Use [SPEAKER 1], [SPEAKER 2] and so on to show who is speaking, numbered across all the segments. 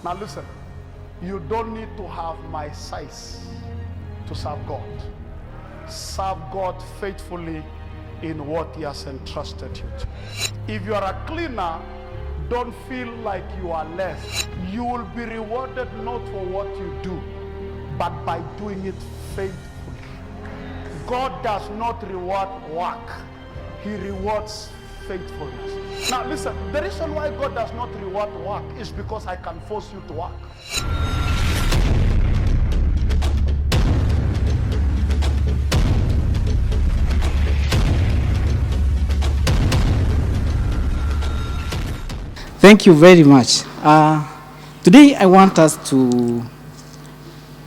[SPEAKER 1] Now listen, you don't need to have my size to serve God. Serve God faithfully in what He has entrusted you to. If you are a cleaner, don't feel like you are less. You will be rewarded not for what you do, but by doing it faithfully. God does not reward work. He rewards faithfulness. Now listen, the reason why God does not reward work is because I can force you to work.
[SPEAKER 2] Thank you very much. Today I want us to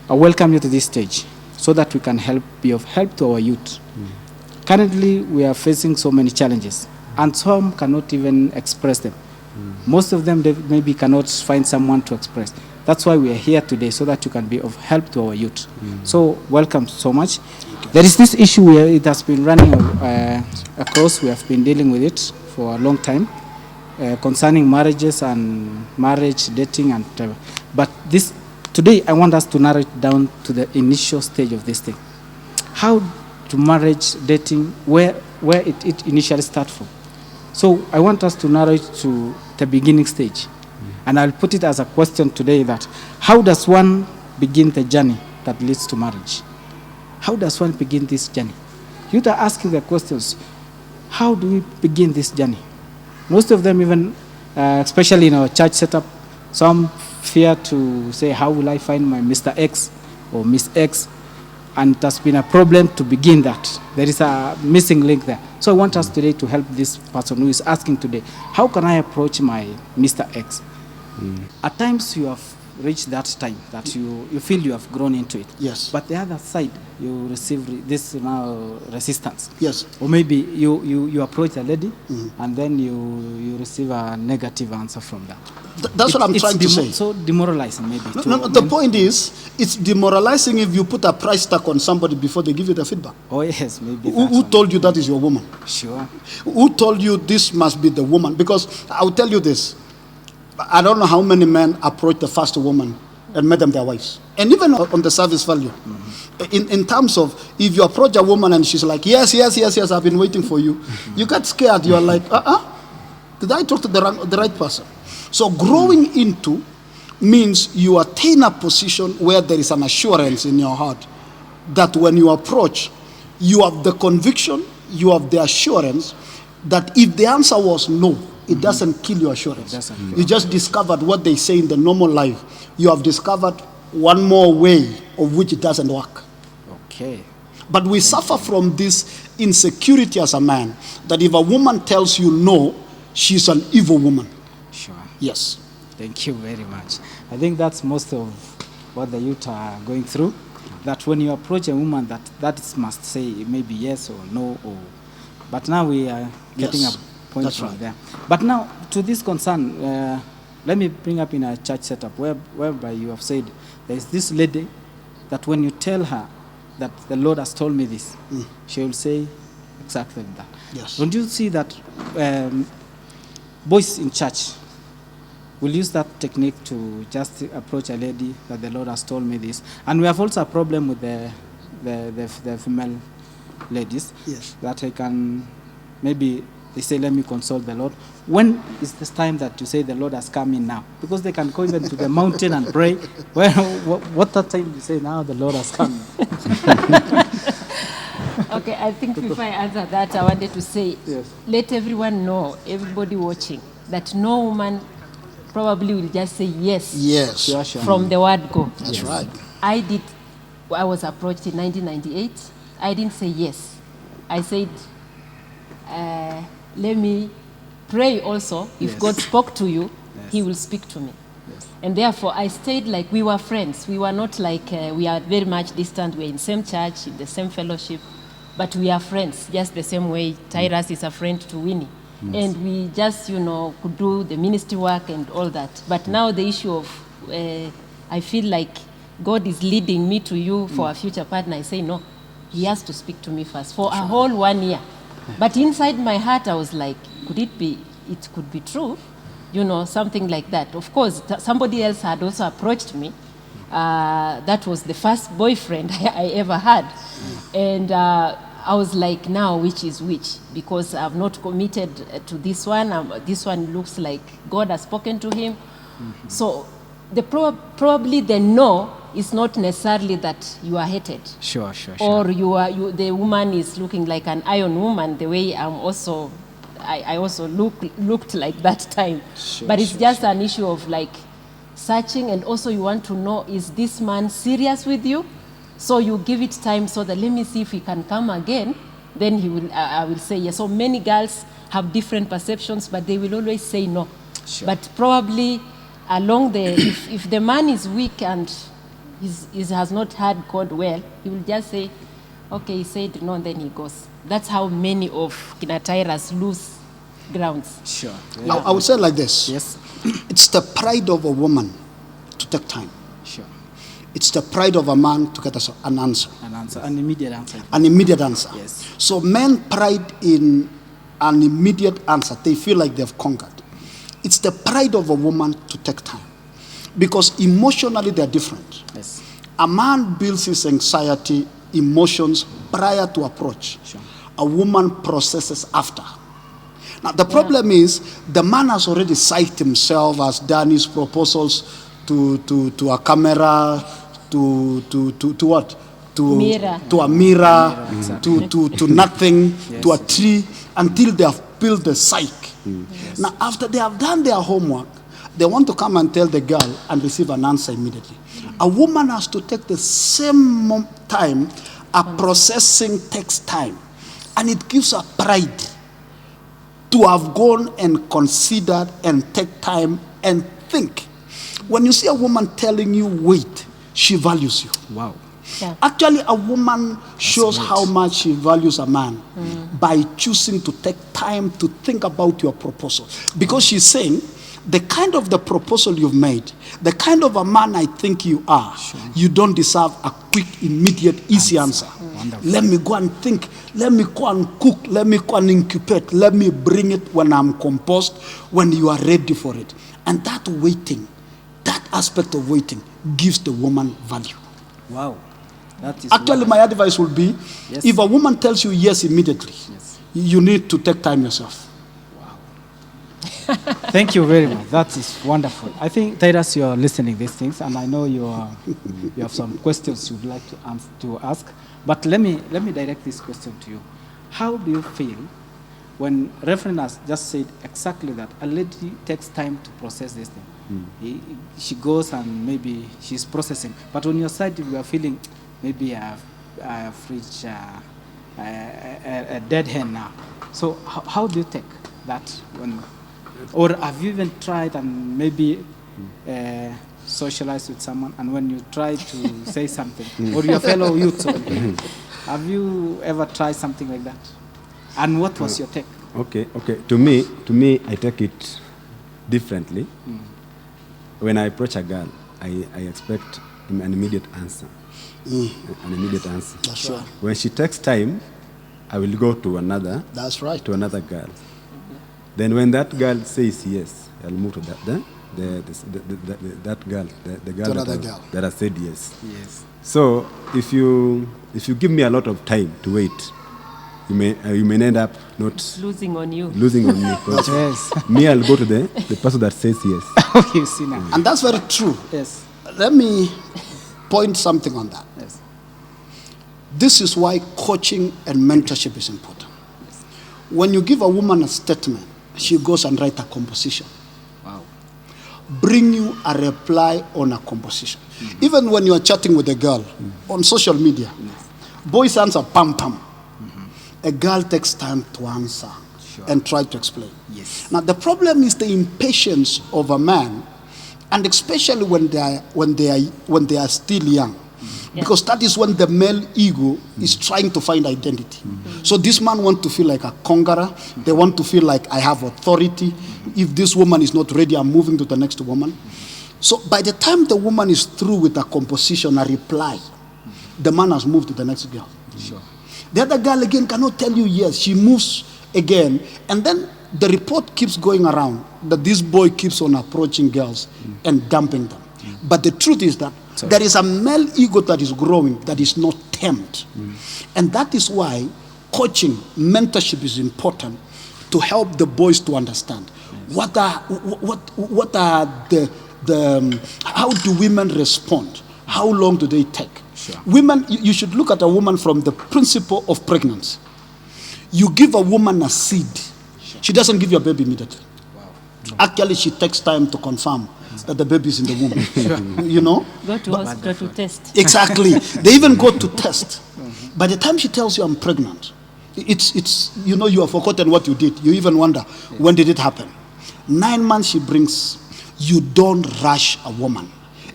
[SPEAKER 2] welcome you to this stage so that we can be of help to our youth. Currently we are facing so many challenges and some cannot even express them. Most of them they maybe cannot find someone to express. That's why we are here today, so that you can be of help to our youth. So welcome so much. There is this issue where it has been running across. We have been dealing with it for a long time. Concerning marriages and marriage, dating, and whatever. But today I want us to narrow it down to the initial stage of this thing. How to marriage, dating, where it initially starts from. So I want us to narrow it to the beginning stage. And I'll put it as a question today that how does one begin the journey that leads to marriage? How does one begin this journey? You are asking the questions, how do we begin this journey? Most of them, even especially in our church setup, some fear to say, how will I find my Mr. X or Miss X? And it has been a problem to begin that. There is a missing link there. So I want us today to help this person who is asking today, how can I approach my Mr. X? At times you have reached that time that you feel you have grown into it.
[SPEAKER 1] Yes.
[SPEAKER 2] But the other side, you receive this now resistance.
[SPEAKER 1] Yes.
[SPEAKER 2] Or maybe you approach a lady and then you receive a negative answer from that.
[SPEAKER 1] That's what I'm trying to say.
[SPEAKER 2] So demoralizing maybe.
[SPEAKER 1] No, the point is, it's demoralizing if you put a price tag on somebody before they give you the feedback.
[SPEAKER 2] Oh yes, maybe.
[SPEAKER 1] Who told you that is your woman?
[SPEAKER 2] Sure.
[SPEAKER 1] Who told you this must be the woman? Because I'll tell you this. I don't know how many men approach the first woman and made them their wives. And even on the service value. In terms of, if you approach a woman and she's like, yes, I've been waiting for you. You get scared. You're like, did I talk to the right person? So growing into means you attain a position where there is an assurance in your heart that when you approach, you have the conviction, you have the assurance that if the answer was no, it doesn't kill your assurance. You just discovered what they say in the normal life. You have discovered one more way of which it doesn't work.
[SPEAKER 2] Okay.
[SPEAKER 1] But we suffer from this insecurity as a man, that if a woman tells you no, she's an evil woman.
[SPEAKER 2] Sure.
[SPEAKER 1] Yes.
[SPEAKER 2] Thank you very much. I think that's most of what the youth are going through. That when you approach a woman, that must say maybe yes or no. But now we are getting a point from there. But now, to this concern, let me bring up in a church setup whereby you have said there is this lady that when you tell her that the Lord has told me this, she will say exactly that.
[SPEAKER 1] Yes.
[SPEAKER 2] Don't you see that boys in church will use that technique to just approach a lady that the Lord has told me this? And we have also a problem with the female ladies.
[SPEAKER 1] Yes.
[SPEAKER 2] That I can maybe. They say, let me consult the Lord. When is this time that you say the Lord has come in now? Because they can go even to the mountain and pray. Well, what that time you say now the Lord has come?
[SPEAKER 3] Okay, I think before I answer that, I wanted to say, let everyone know, everybody watching, that no woman probably will just say yes, from the word go.
[SPEAKER 1] That's right.
[SPEAKER 3] I was approached in 1998. I didn't say yes. I said, let me pray also. If God spoke to you, He will speak to me. And therefore, I stayed like we were friends. We were not like we are very much distant. We're in the same church, in the same fellowship, but we are friends, just the same way Tyrus is a friend to Winnie. And we just, could do the ministry work and all that. But now the issue of, I feel like God is leading me to you for a future partner. I say, no, He has to speak to me first for a whole 1 year. But inside my heart, I was like, it could be true? you know, something like that. Of course, somebody else had also approached me. That was the first boyfriend I ever had. And I was like, now which is which? Because I've not committed to this one. This one looks like God has spoken to him. So probably the no is not necessarily that you are hated.
[SPEAKER 2] Sure.
[SPEAKER 3] Or the woman is looking like an iron woman, the way I also looked like that time. But it's just an issue of like searching, and also you want to know, is this man serious with you? So you give it time, so that let me see if he can come again. Then I will say yes. So many girls have different perceptions, but they will always say no.
[SPEAKER 2] Sure.
[SPEAKER 3] But probably along if the man is weak and he has not heard God well, he will just say, okay, he said no, and then he goes. That's how many of Kinatairas lose grounds.
[SPEAKER 2] Sure.
[SPEAKER 1] Yeah. I would say like this.
[SPEAKER 2] Yes.
[SPEAKER 1] It's the pride of a woman to take time.
[SPEAKER 2] Sure.
[SPEAKER 1] It's the pride of a man to get us an answer.
[SPEAKER 2] An immediate answer.
[SPEAKER 1] An immediate answer.
[SPEAKER 2] Yes.
[SPEAKER 1] So men pride in an immediate answer. They feel like they've conquered. It's the pride of a woman to take time. Because emotionally they're different.
[SPEAKER 2] Yes.
[SPEAKER 1] A man builds his anxiety, emotions prior to approach.
[SPEAKER 2] Sure.
[SPEAKER 1] A woman processes after. Now the problem is the man has already psyched himself, has done his proposals to a camera, to what?
[SPEAKER 3] Mirror.
[SPEAKER 1] To a mirror,
[SPEAKER 2] Exactly.
[SPEAKER 1] to nothing,
[SPEAKER 2] Yes.
[SPEAKER 1] to a tree, until they have built the psyche.
[SPEAKER 2] Yes.
[SPEAKER 1] Now after they have done their homework, they want to come and tell the girl and receive an answer immediately. A woman has to take the same time. A processing takes time, and it gives her pride to have gone and considered and take time and think. When you see a woman telling you wait, she values you.
[SPEAKER 2] Wow.
[SPEAKER 3] Yeah.
[SPEAKER 1] Actually, a woman shows
[SPEAKER 2] great.
[SPEAKER 1] how much she values a man by choosing to take time to think about your proposal. Because she's saying, the kind of the proposal you've made, the kind of a man I think you are, you don't deserve a quick, immediate, easy answer.
[SPEAKER 2] Wonderful.
[SPEAKER 1] Let me go and think. Let me go and cook. Let me go and incubate. Let me bring it when I'm composed, when you are ready for it. And that waiting, that aspect of waiting gives the woman value.
[SPEAKER 2] Wow. That is
[SPEAKER 1] Actually, my advice would be,
[SPEAKER 2] Yes.
[SPEAKER 1] if a woman tells you yes immediately,
[SPEAKER 2] Yes.
[SPEAKER 1] you need to take time yourself.
[SPEAKER 2] Thank you very much. That is wonderful. I think, Titus, you're listening these things, and I know you have some questions you'd like to ask. But let me direct this question to you. How do you feel when Reverend has just said exactly that a lady takes time to process this thing? She goes and maybe she's processing. But on your side, you are feeling maybe I've reached a dead end now. So how do you take that when... Or have you even tried and maybe socialized with someone, and when you try to say something, or your fellow youths, have you ever tried something like that? And what was your take?
[SPEAKER 4] Okay. To me, I take it differently. When I approach a girl, I expect an immediate answer. An immediate answer.
[SPEAKER 1] That's right.
[SPEAKER 4] When she takes time, I will go to another.
[SPEAKER 1] That's right.
[SPEAKER 4] To another girl. Then when that girl says yes, I'll move to that. That girl, the girl,
[SPEAKER 1] To another girl.
[SPEAKER 4] that has said yes.
[SPEAKER 2] Yes.
[SPEAKER 4] So if you give me a lot of time to wait, you may end up not
[SPEAKER 3] Losing on you.
[SPEAKER 4] losing on me. 'Cause
[SPEAKER 2] Yes.
[SPEAKER 4] me, I'll go to the person that says yes.
[SPEAKER 2] You see now.
[SPEAKER 1] And that's very true.
[SPEAKER 2] Yes.
[SPEAKER 1] Let me point something on that.
[SPEAKER 2] Yes.
[SPEAKER 1] This is why coaching and mentorship is important. When you give a woman a statement, she goes and writes a composition.
[SPEAKER 2] Wow.
[SPEAKER 1] Bring you a reply on a composition. Even when you are chatting with a girl on social media, boys answer pam pam. A girl takes time to answer and try to explain.
[SPEAKER 2] Yes.
[SPEAKER 1] Now the problem is the impatience of a man, and especially when they are still young. Because that is when the male ego is trying to find identity. So this man wants to feel like a conqueror. They want to feel like I have authority. If this woman is not ready, I'm moving to the next woman. So by the time the woman is through with a composition, a reply, the man has moved to the next girl.
[SPEAKER 2] Sure.
[SPEAKER 1] The other girl again cannot tell you yes. She moves again, and then the report keeps going around that this boy keeps on approaching girls and dumping them. But the truth is that there is a male ego that is growing that is not tamed. And that is why coaching, mentorship is important to help the boys to understand what are the how do women respond? How long do they take?
[SPEAKER 2] Sure.
[SPEAKER 1] Women, you should look at a woman from the principle of pregnancy. You give a woman a seed, she doesn't give you a baby immediately. Actually, she takes time to confirm that the baby is in the womb. You know?
[SPEAKER 3] Go to hospital to test.
[SPEAKER 1] Exactly. They even go to test. By the time she tells you I'm pregnant, it's you know, you have forgotten what you did. You even wonder, when did it happen? 9 months she brings. You don't rush a woman,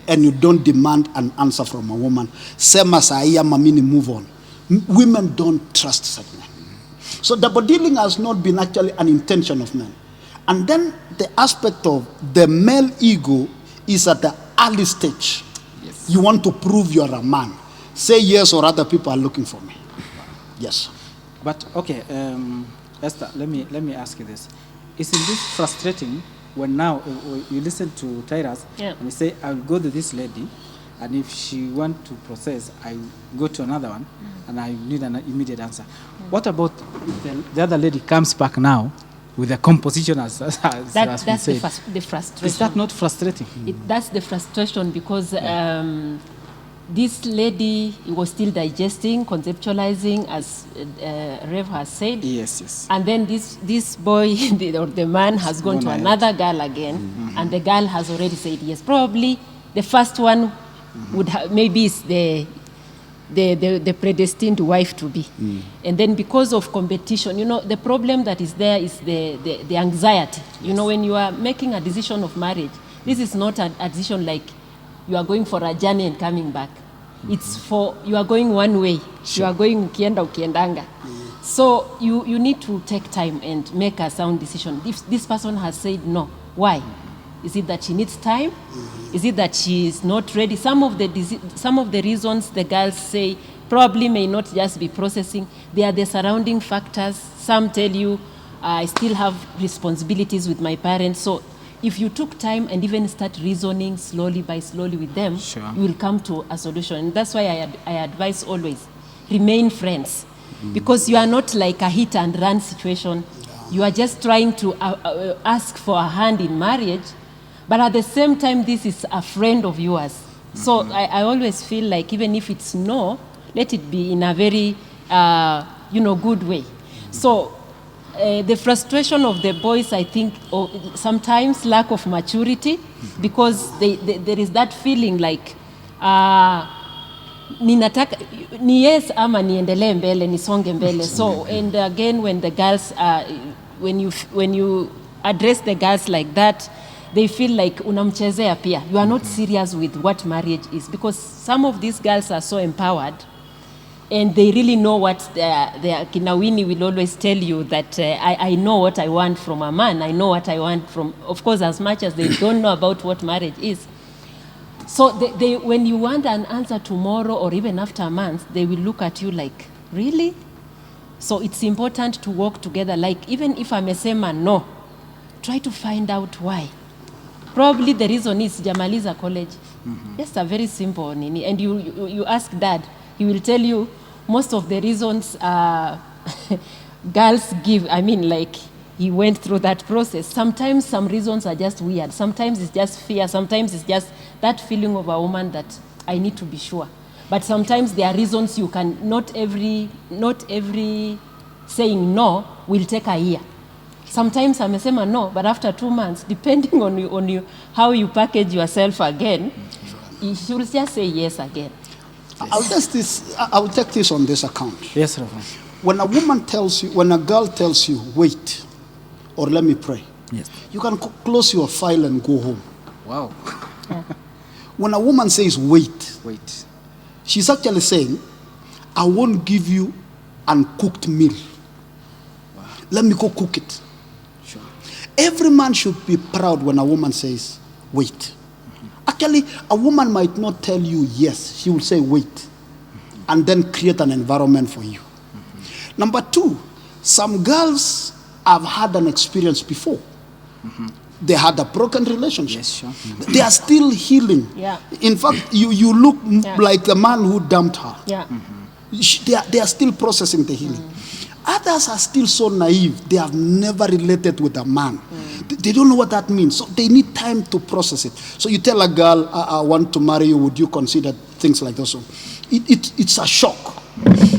[SPEAKER 1] and you don't demand an answer from a woman. Sema saia mamini, move on. Women don't trust such men. So double dealing has not been actually an intention of men. And then the aspect of the male ego is at the early stage.
[SPEAKER 2] Yes.
[SPEAKER 1] You want to prove you're a man. Say yes, or other people are looking for me. Yes.
[SPEAKER 2] But okay, Esther, let me ask you this: isn't this frustrating when now you listen to Tyrus and you say, "I'll go to this lady, and if she want to process, I go to another one, and I need an immediate answer." What about if the other lady comes back now with a composition as
[SPEAKER 3] That's
[SPEAKER 2] been said?
[SPEAKER 3] the frustration.
[SPEAKER 2] Is that not frustrating?
[SPEAKER 3] That's the frustration because this lady was still digesting, conceptualizing, as Rev has said.
[SPEAKER 2] Yes.
[SPEAKER 3] And then this boy or the man has gone to another girl again, and the girl has already said yes. Probably the first one would maybe is the predestined wife to be. And then because of competition, you know, the problem that is there is the anxiety. You know, when you are making a decision of marriage, this is not a decision like you are going for a journey and coming back. It's for, you are going one way. Sure. You are going ukiendanga. So you need to take time and make a sound decision. If this person has said no, why? Is it that she needs time? Is it that she is not ready? Some of the reasons the girls say probably may not just be processing. They are the surrounding factors. Some tell you, I still have responsibilities with my parents. So if you took time and even start reasoning slowly with them,
[SPEAKER 2] sure,
[SPEAKER 3] you will come to a solution. And that's why I advise always, remain friends. Because you are not like a hit and run situation. You are just trying to ask for a hand in marriage. But at the same time, this is a friend of yours. So I always feel like even if it's no, let it be in a very, good way. So the frustration of the boys, I think, sometimes lack of maturity, because there is that feeling like, ninataka ni yes ama niendelee mbele, nisonge mbele. So, and again, when the girls, when you address the girls like that, they feel like unamchezea pia. You are not serious with what marriage is, because some of these girls are so empowered and they really know what their Kinawini will always tell you that I know what I want from a man. I know what I want from, of course, as much as they don't know about what marriage is. So they when you want an answer tomorrow or even after a month, they will look at you like, really? So it's important to work together. Like, even if amesema no, try to find out why. Probably the reason is jamaliza college. Just a very simple nini. And you ask dad, he will tell you most of the reasons girls give. I mean, like, he went through that process. Sometimes some reasons are just weird. Sometimes it's just fear. Sometimes it's just that feeling of a woman that I need to be sure. But sometimes there are reasons you can, not every saying no will take a year. Sometimes amesema no, but after 2 months, depending on you how you package yourself again, she will just say yes again. Yes.
[SPEAKER 1] I'll take this on this account.
[SPEAKER 2] Yes, Reverend.
[SPEAKER 1] When a woman tells you, when a girl tells you, wait, or let me pray,
[SPEAKER 2] yes,
[SPEAKER 1] you can close your file and go home.
[SPEAKER 2] Wow.
[SPEAKER 3] Yeah.
[SPEAKER 1] When a woman says wait, she's actually saying, I won't give you uncooked meal. Wow. Let me go cook it.
[SPEAKER 2] Sure.
[SPEAKER 1] Every man should be proud when a woman says wait. Actually, a woman might not tell you yes. She will say wait, and then create an environment for you. Number two, some girls have had an experience before. They had a broken relationship.
[SPEAKER 2] Yes, sure.
[SPEAKER 1] They are still healing.
[SPEAKER 3] Yeah.
[SPEAKER 1] In fact, you look
[SPEAKER 3] Yeah.
[SPEAKER 1] like the man who dumped her.
[SPEAKER 3] Yeah.
[SPEAKER 1] They are still processing the healing. Others are still so naive. They have never related with a man. They don't know what that means. So they need time to process it. So you tell a girl, I want to marry you. Would you consider things like this? So it's a shock.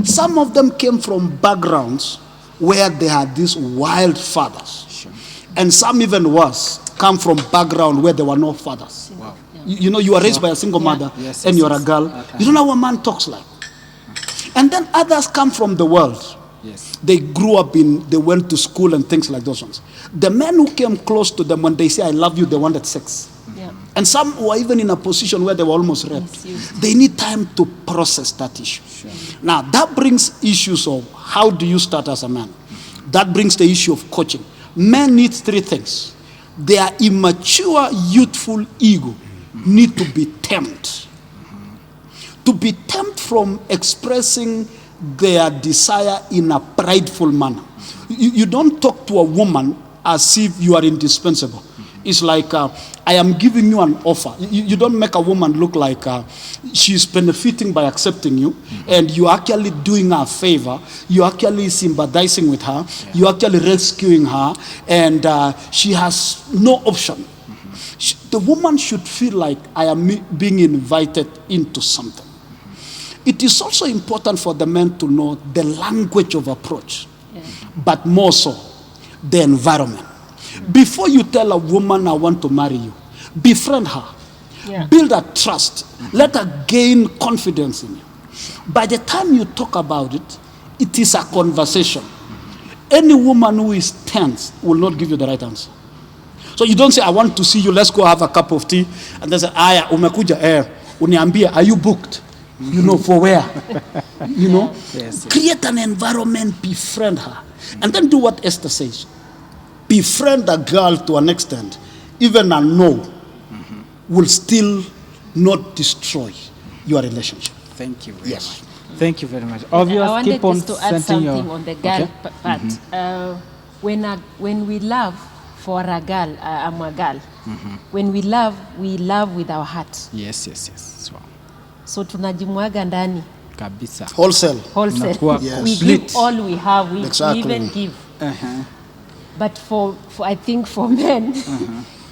[SPEAKER 1] Some of them came from backgrounds where they had these wild fathers.
[SPEAKER 2] Sure.
[SPEAKER 1] And some even worse, come from background where there were no fathers.
[SPEAKER 2] Wow.
[SPEAKER 1] You know, you are raised by a single mother,
[SPEAKER 2] Yes,
[SPEAKER 1] and
[SPEAKER 2] yes,
[SPEAKER 1] you're
[SPEAKER 2] yes.
[SPEAKER 1] a girl.
[SPEAKER 2] Okay.
[SPEAKER 1] You don't know how a man talks like. And then others come from the world.
[SPEAKER 2] Yes.
[SPEAKER 1] They grew up they went to school and things like those ones. The men who came close to them, when they say, I love you, they wanted sex.
[SPEAKER 3] Yeah.
[SPEAKER 1] And some were even in a position where they were almost raped.
[SPEAKER 3] Misused.
[SPEAKER 1] They need time to process that issue. Now, that brings issues of how do you start as a man? That brings the issue of coaching. Men need three things. Their immature, youthful ego need to be tamed. To be tamed from expressing their desire in a prideful manner. You don't talk to a woman as if you are indispensable. It's like, I am giving you an offer. You don't make a woman look like she's benefiting by accepting you, and you're actually doing her a favor. You're actually sympathizing with her. You're actually rescuing her, and she has no option. The woman should feel like I am being invited into something. It is also important for the men to know the language of approach, but more so, the environment. Before you tell a woman, I want to marry you, befriend her.
[SPEAKER 3] Yeah.
[SPEAKER 1] Build a trust. Let her gain confidence in you. By the time you talk about it, it is a conversation. Any woman who is tense will not give you the right answer. So you don't say, I want to see you, let's go have a cup of tea. And then say, aya, umekuja, uniambia, are you booked? You know, for where? You know?
[SPEAKER 2] Yes.
[SPEAKER 1] Create an environment, befriend her. And then do what Esther says. Befriend a girl to an extent, even a no will still not destroy your relationship.
[SPEAKER 2] Thank you very
[SPEAKER 1] Yes.
[SPEAKER 2] much. Thank you very much.
[SPEAKER 3] I
[SPEAKER 2] Obvious,
[SPEAKER 3] wanted
[SPEAKER 2] keep on
[SPEAKER 3] just to add
[SPEAKER 2] sending
[SPEAKER 3] something
[SPEAKER 2] your...
[SPEAKER 3] on the girl
[SPEAKER 2] Okay.
[SPEAKER 3] part. When we love for a girl, I'm a girl. When we love with our heart.
[SPEAKER 2] Yes, yes, yes. Wow.
[SPEAKER 3] So tunajimwaga ndani
[SPEAKER 2] Kabisa.
[SPEAKER 1] Wholesale.
[SPEAKER 3] wholesale.
[SPEAKER 2] Unakuwa
[SPEAKER 1] Yes.
[SPEAKER 3] We
[SPEAKER 2] complete.
[SPEAKER 3] give all we have. We
[SPEAKER 1] Exactly.
[SPEAKER 3] even give.
[SPEAKER 2] Uh-huh.
[SPEAKER 3] But for I think for men,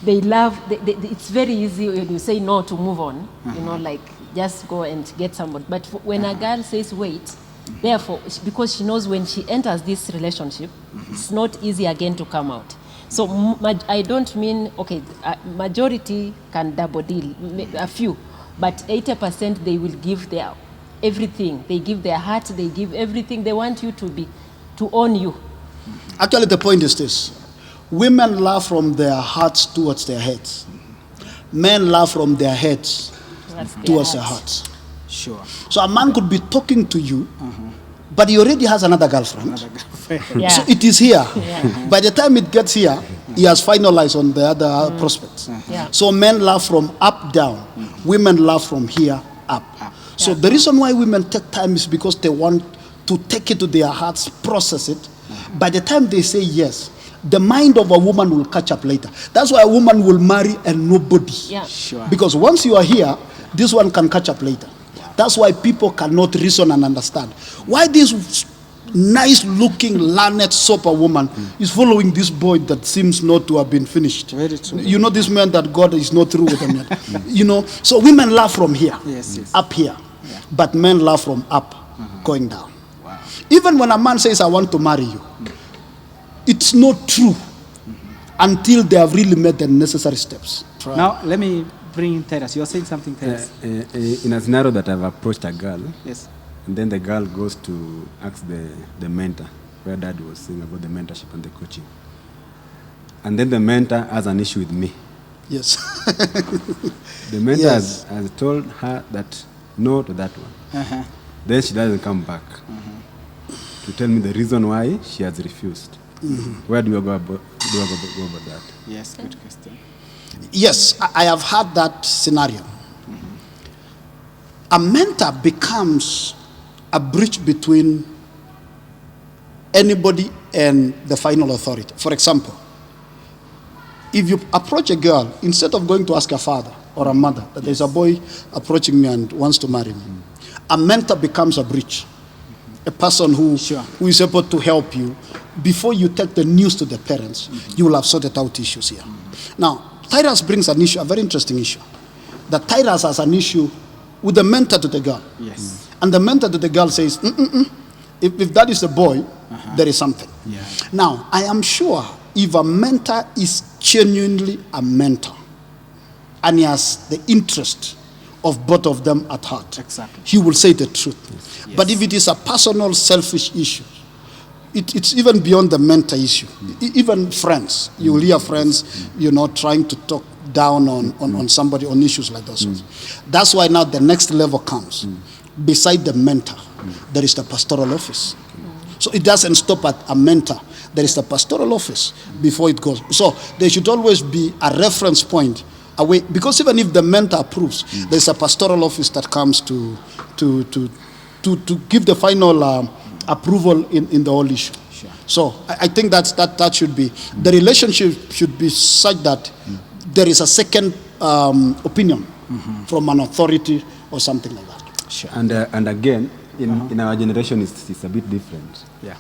[SPEAKER 3] they love. It's very easy when you say no to move on. You know, like just go and get somebody. But when a girl says wait, therefore, because she knows when she enters this relationship, it's not easy again to come out. So I don't mean majority can double deal, a few, but 80% they will give their everything. They give their heart. They give everything. They want you to own you.
[SPEAKER 1] Actually, the point is this. Women love from their hearts towards their heads. Men love from their heads towards their hearts.
[SPEAKER 2] Sure.
[SPEAKER 1] So a man could be talking to you, but he already has another girlfriend.
[SPEAKER 3] Yeah.
[SPEAKER 1] So it is here.
[SPEAKER 3] Yeah.
[SPEAKER 1] By the time it gets here, he has finalized on the other prospects.
[SPEAKER 3] Yeah.
[SPEAKER 1] So men love from up down. Women love from here up. So the reason why women take time is because they want to take it to their hearts, process it. By the time they say yes, the mind of a woman will catch up later. That's why a woman will marry and nobody.
[SPEAKER 3] Yeah.
[SPEAKER 2] Sure.
[SPEAKER 1] Because once you are here, this one can catch up later. That's why people cannot reason and understand. Why this nice-looking, learned, sober woman is following this boy that seems not to have been finished.
[SPEAKER 2] Very true.
[SPEAKER 1] You know this man that God is not through with him yet. You know, so women laugh from here,
[SPEAKER 2] Yes, yes.
[SPEAKER 1] up here. But men laugh from up, going down.
[SPEAKER 2] Wow.
[SPEAKER 1] Even when a man says, I want to marry you, it's not true until they have really made the necessary steps.
[SPEAKER 2] Now, let me bring in Terrace. You are saying something, Terrace.
[SPEAKER 4] In a scenario that I've approached a girl,
[SPEAKER 2] Yes.
[SPEAKER 4] and then the girl goes to ask the mentor, where Dad was saying about the mentorship and the coaching. And then the mentor has an issue with me.
[SPEAKER 1] Yes.
[SPEAKER 4] The mentor
[SPEAKER 1] Yes.
[SPEAKER 4] has told her that no to that one.
[SPEAKER 2] Uh-huh.
[SPEAKER 4] Then she doesn't come back to tell me the reason why she has refused. Where do we go about that?
[SPEAKER 2] Yes, good question.
[SPEAKER 1] Yes, I have had that scenario. A mentor becomes a bridge between anybody and the final authority. For example, if you approach a girl, instead of going to ask her father or a mother that there's a boy approaching me and wants to marry me, a mentor becomes a bridge. A person who is able to help you. Before you take the news to the parents, you will have sorted out issues here. Now, Tyrus brings an issue, a very interesting issue. That Tyrus has an issue with the mentor to the girl.
[SPEAKER 2] Yes.
[SPEAKER 1] And the mentor to the girl says, if that is the boy, there is something.
[SPEAKER 2] Yeah.
[SPEAKER 1] Now, I am sure if a mentor is genuinely a mentor and he has the interest of both of them at heart,
[SPEAKER 2] Exactly.
[SPEAKER 1] he will say the truth.
[SPEAKER 2] Yes.
[SPEAKER 1] But if it is a personal, selfish issue, it's even beyond the mentor issue. Even friends, you will hear friends, trying to talk down on somebody on issues like those. That's why now the next level comes. Beside the mentor, there is the pastoral office. So it doesn't stop at a mentor. There is the pastoral office before it goes. So there should always be a reference point away, because even if the mentor approves, there's a pastoral office that comes to give the final approval in the whole issue.
[SPEAKER 2] Sure.
[SPEAKER 1] So I think that should be the relationship should be such that there is a second opinion from an authority or something like that.
[SPEAKER 2] Sure.
[SPEAKER 4] And again, in our generation, it's a bit different.
[SPEAKER 2] Yeah.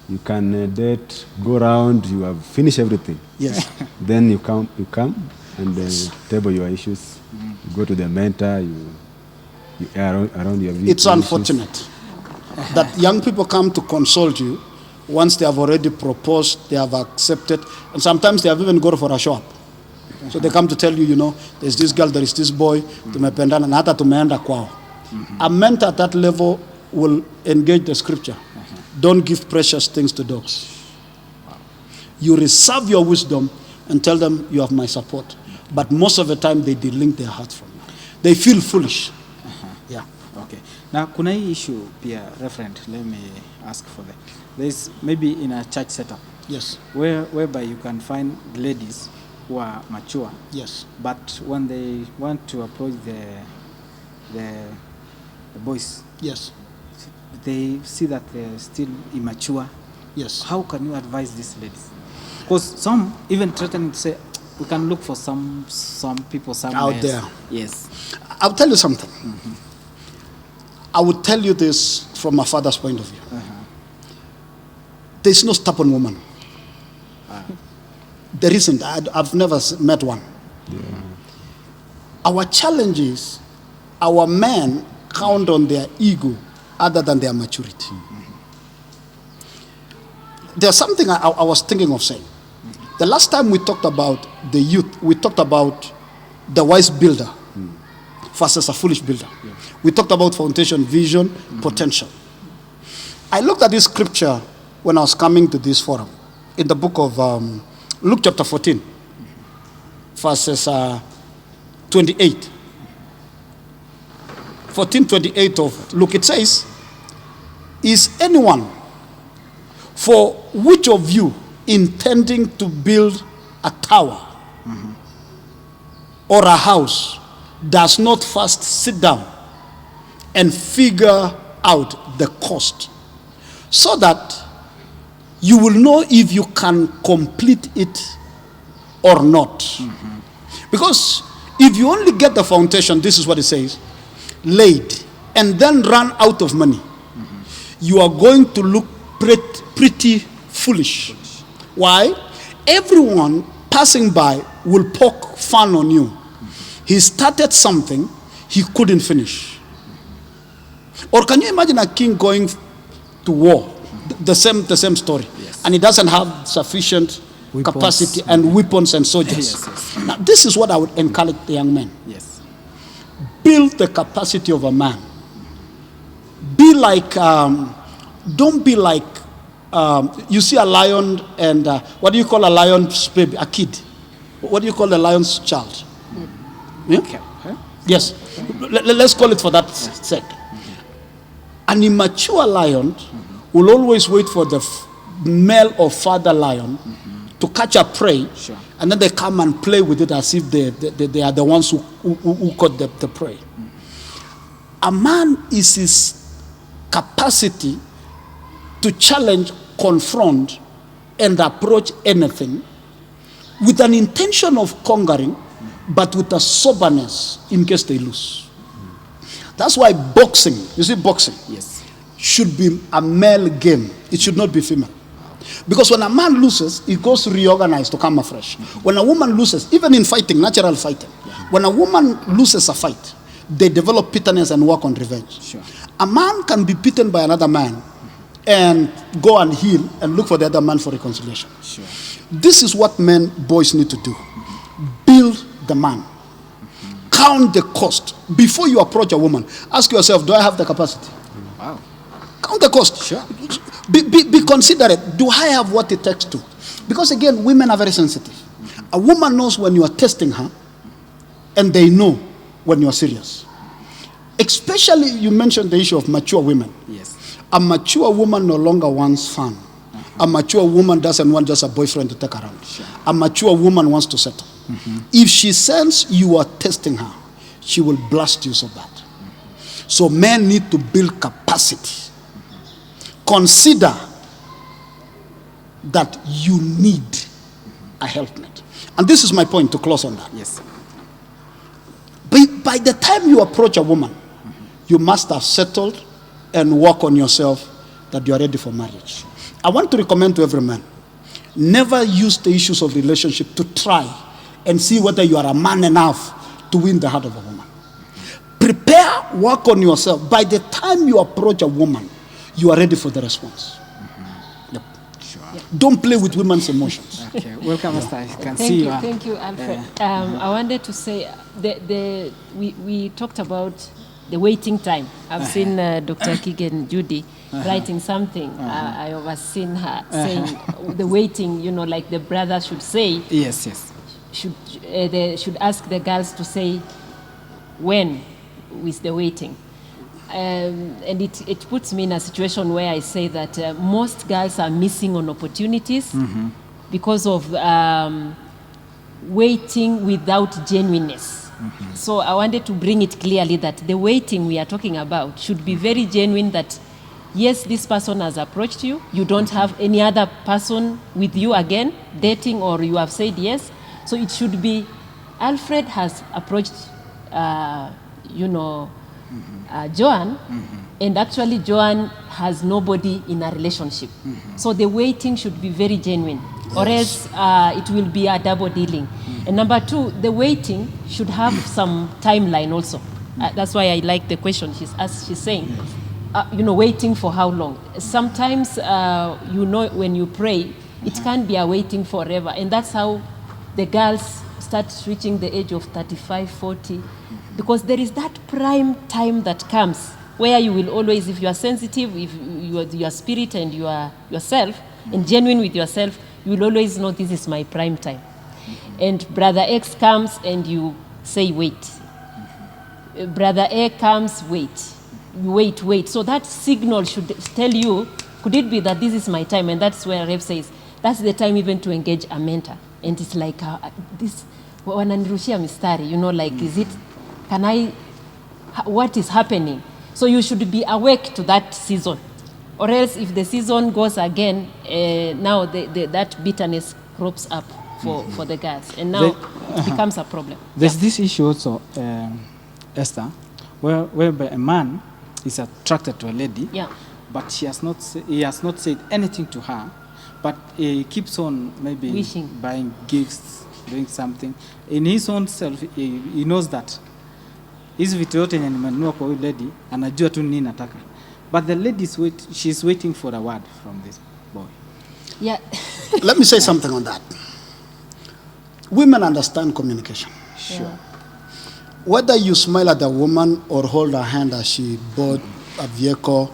[SPEAKER 4] You can date, go around, you have finished everything.
[SPEAKER 1] Yes.
[SPEAKER 4] Then you come and table your issues. You go to the mentor, you air around your views.
[SPEAKER 1] It's unfortunate that young people come to consult you once they have already proposed, they have accepted, and sometimes they have even gone for a shop. So they come to tell you, there's this girl, there is this boy, tumependana na hata tumeenda kwao. A mentor at that level will engage the scripture. Don't give precious things to dogs. You reserve your wisdom and tell them you have my support. But most of the time they delink their heart from you. They feel foolish. Yeah.
[SPEAKER 2] Okay. Now, kuna hii issue pia, referent, let me ask for that. There's maybe in a church setup.
[SPEAKER 1] Yes.
[SPEAKER 2] Whereby you can find ladies who are mature.
[SPEAKER 1] Yes.
[SPEAKER 2] But when they want to approach the boys,
[SPEAKER 1] Yes.
[SPEAKER 2] they see that they're still immature.
[SPEAKER 1] Yes.
[SPEAKER 2] How can you advise these ladies? Because some even threaten to say, we can look for some people somewhere
[SPEAKER 1] Out
[SPEAKER 2] else.
[SPEAKER 1] there.
[SPEAKER 2] Yes.
[SPEAKER 1] I'll tell you something. I would tell you this from my father's point of view. There's no stubborn woman. There isn't. I've never met one. Our challenge is our men count on their ego other than their maturity. There's something I was thinking of saying. The last time we talked about the youth, we talked about the wise builder versus a foolish builder. We talked about foundation, vision, potential. I looked at this scripture when I was coming to this forum in the book of Luke chapter 14, verses 28. 14:28 of Luke. It says, is anyone, for which of you intending to build a tower or a house does not first sit down and figure out the cost, so that you will know if you can complete it or not? Because if you only get the foundation, this is what it says, laid, and then run out of money, you are going to look pretty foolish. Why? Everyone passing by will poke fun on you. He started something he couldn't finish. Or can you imagine a king going to war? The same story.
[SPEAKER 2] Yes.
[SPEAKER 1] And he doesn't have sufficient
[SPEAKER 2] Weapons.
[SPEAKER 1] capacity and weapons and soldiers.
[SPEAKER 2] Yes.
[SPEAKER 1] Now, this is what I would encourage the young men.
[SPEAKER 2] Yes.
[SPEAKER 1] Build the capacity of a man. Be like, don't be like, you see a lion and, what do you call a lion's baby? A kid. What do you call a lion's child? Yeah?
[SPEAKER 2] Okay. Huh?
[SPEAKER 1] Yes. Let's call it for that sake. An immature lion will always wait for the male or father lion to catch a prey,
[SPEAKER 2] Sure.
[SPEAKER 1] and then they come and play with it as if they are the ones who caught the prey. A man is his capacity to challenge confront and approach anything with an intention of conquering, but with a soberness in case they lose. That's why boxing, you see, boxing
[SPEAKER 2] Yes.
[SPEAKER 1] should be a male game. It should not be female. Because when a man loses, he goes reorganized to come afresh. When a woman loses, even in fighting, natural fighting, when a woman loses a fight, they develop bitterness and work on revenge.
[SPEAKER 2] Sure.
[SPEAKER 1] A man can be beaten by another man and go and heal and look for the other man for reconciliation.
[SPEAKER 2] Sure.
[SPEAKER 1] This is what boys need to do. Build the man. Count the cost. Before you approach a woman, ask yourself, do I have the capacity?
[SPEAKER 2] Wow.
[SPEAKER 1] Count the cost.
[SPEAKER 2] Sure.
[SPEAKER 1] Be considerate. Do I have what it takes to? Because again, women are very sensitive. A woman knows when you are testing her, and they know when you are serious. Especially, you mentioned the issue of mature women.
[SPEAKER 2] Yes.
[SPEAKER 1] A mature woman no longer wants fun. A mature woman doesn't want just a boyfriend to take around.
[SPEAKER 2] Sure.
[SPEAKER 1] A mature woman wants to settle. If she senses you are testing her, she will blast you so bad. So men need to build capacity. Consider that you need a helpmate. And this is my point to close on that.
[SPEAKER 2] Yes.
[SPEAKER 1] By the time you approach a woman, you must have settled and work on yourself that you are ready for marriage. I want to recommend to every man, never use the issues of relationship to try and see whether you are a man enough to win the heart of a woman. Prepare, work on yourself. By the time you approach a woman, you are ready for the response. Yep.
[SPEAKER 2] Sure.
[SPEAKER 1] Don't play with women's emotions.
[SPEAKER 2] Okay. Welcome, Master. I can
[SPEAKER 3] Thank
[SPEAKER 2] see
[SPEAKER 3] you,
[SPEAKER 2] you.
[SPEAKER 3] thank you, Alfred. I wanted to say we talked about the waiting time. I've seen Dr. Keegan Judy writing something. I have seen her saying the waiting. You know, like the brothers should say.
[SPEAKER 2] Yes. Yes.
[SPEAKER 3] They should ask the girls to say when with the waiting. And it puts me in a situation where I say that most girls are missing on opportunities because of waiting without genuineness. So I wanted to bring it clearly that the waiting we are talking about should be very genuine, that yes, this person has approached you, you don't have any other person with you again, dating, or you have said yes. So it should be, Alfred has approached, Joan, and actually Joan has nobody in a relationship. So the waiting should be very genuine, or else it will be a double dealing. And number two, the waiting should have some timeline also. That's why I like the question she's saying. Waiting for how long? Sometimes, when you pray, it can't be a waiting forever. And that's how the girls start reaching the age of 35, 40. Because there is that prime time that comes where you will always, if you are sensitive, if your spirit and yourself, and genuine with yourself, you will always know this is my prime time. And brother X comes and you say, wait. Brother A comes, wait. Wait. So that signal should tell you, could it be that this is my time? And that's where Rev says, that's the time even to engage a mentor. And it's like, this, wananirushia mistari, is it, what is happening? So you should be awake to that season. Or else if the season goes again, now that bitterness crops up for the girls. And now it becomes a problem.
[SPEAKER 2] There's this issue also, Esther, whereby a man is attracted to a lady, but he has not said anything to her, but he keeps on maybe
[SPEAKER 3] wishing,
[SPEAKER 2] buying gifts, doing something. In his own self, he knows that hizi vitu yote yenye nimenunua kwa huyu lady anajua tu nini nataka, but the lady she's waiting for a word from this boy.
[SPEAKER 3] Yeah.
[SPEAKER 1] Let me say something on that. Women understand communication.
[SPEAKER 2] Sure.
[SPEAKER 3] Yeah.
[SPEAKER 1] Whether you smile at a woman or hold her hand as she bought a vehicle,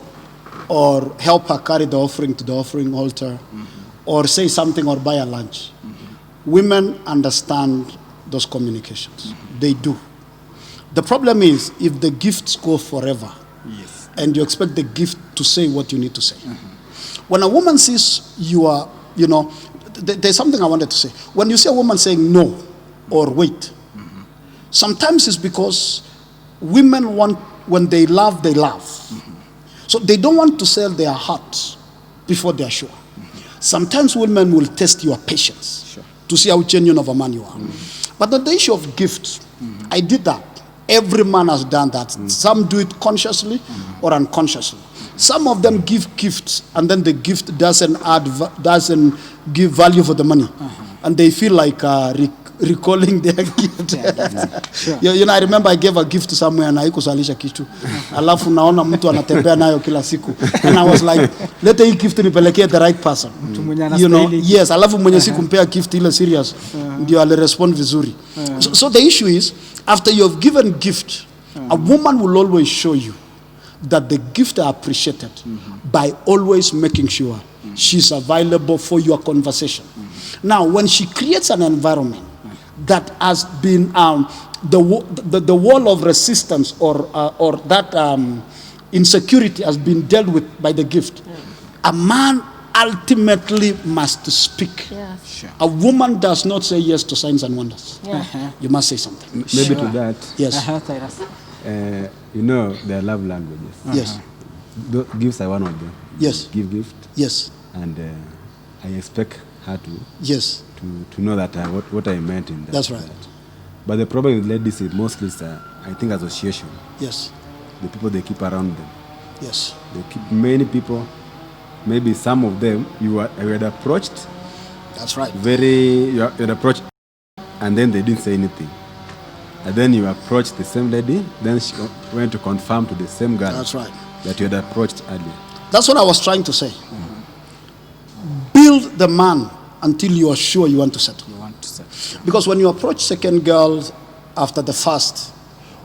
[SPEAKER 1] or help her carry the offering to the offering altar, or say something or buy a lunch, women understand those communications. They do. The problem is if the gifts go forever, and you expect the gift to say what you need to say. When a woman sees you are, there's something I wanted to say. When you see a woman saying no or wait, sometimes it's because women want, when they love, they love. So they don't want to sell their hearts before they are sure. Sometimes women will test your patience to see how genuine of a man you are. But on the issue of gifts, I did that. Every man has done that. Some do it consciously or unconsciously. Some of them give gifts, and then the gift doesn't give value for the money, and they feel like recalling their gift. You know, I remember I gave a gift to somewhere na haikusalisha kitu. Alafu naona mtu anatembea nayo kila siku. And I was like, leta hii gift nipelekee the right person. You know, yes, alafu mwenye sikumpea gift ile serious ndio alirespond vizuri. So the issue is, after you have given gift, a woman will always show you that the gift are appreciated by always making sure she's available for your conversation. Now, when she creates an environment that has been the wall of resistance or that insecurity has been dealt with by the gift, a man ultimately must speak. A woman does not say yes to signs and wonders. You must say something.
[SPEAKER 4] Maybe to that.
[SPEAKER 1] Yes.
[SPEAKER 4] You know, their love languages.
[SPEAKER 1] Yes.
[SPEAKER 4] Gifts are one of them.
[SPEAKER 1] Yes.
[SPEAKER 4] Give gift.
[SPEAKER 1] Yes.
[SPEAKER 4] And I expect her to.
[SPEAKER 1] Yes.
[SPEAKER 4] To know that what I meant in that.
[SPEAKER 1] That's right.
[SPEAKER 4] But the problem with ladies is mostly, I think, association.
[SPEAKER 1] Yes.
[SPEAKER 4] The people they keep around them.
[SPEAKER 1] Yes.
[SPEAKER 4] They keep many people. Maybe some of them you had approached.
[SPEAKER 1] That's right.
[SPEAKER 4] You had approached, and then they didn't say anything. And then you approached the same lady. Then she went to confirm to the same girl.
[SPEAKER 1] That's right.
[SPEAKER 4] That you had approached earlier.
[SPEAKER 1] That's what I was trying to say. Build the man until you are sure you want to settle. Because when you approach second girls after the first,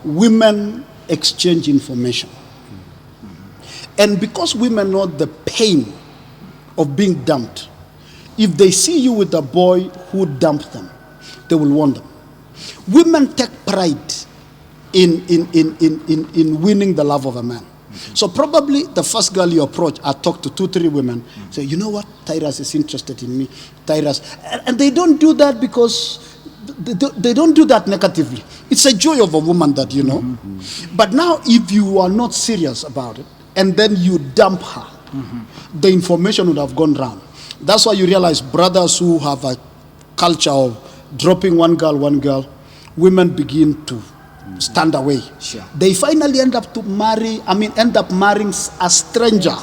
[SPEAKER 1] women exchange information. And because women know the pain of being dumped, if they see you with a boy who dumped them, they will warn them. Women take pride in winning the love of a man. So probably the first girl you approach, I talk to 2-3 women, say, you know what, Tyrus is interested in me, Tyrus. And they don't do that because, they don't do that negatively. It's a joy of a woman that, you know. But now if you are not serious about it, and then you dump her, the information would have gone round. That's why you realize brothers who have a culture of dropping one girl, women begin to stand away. They finally end up marrying a stranger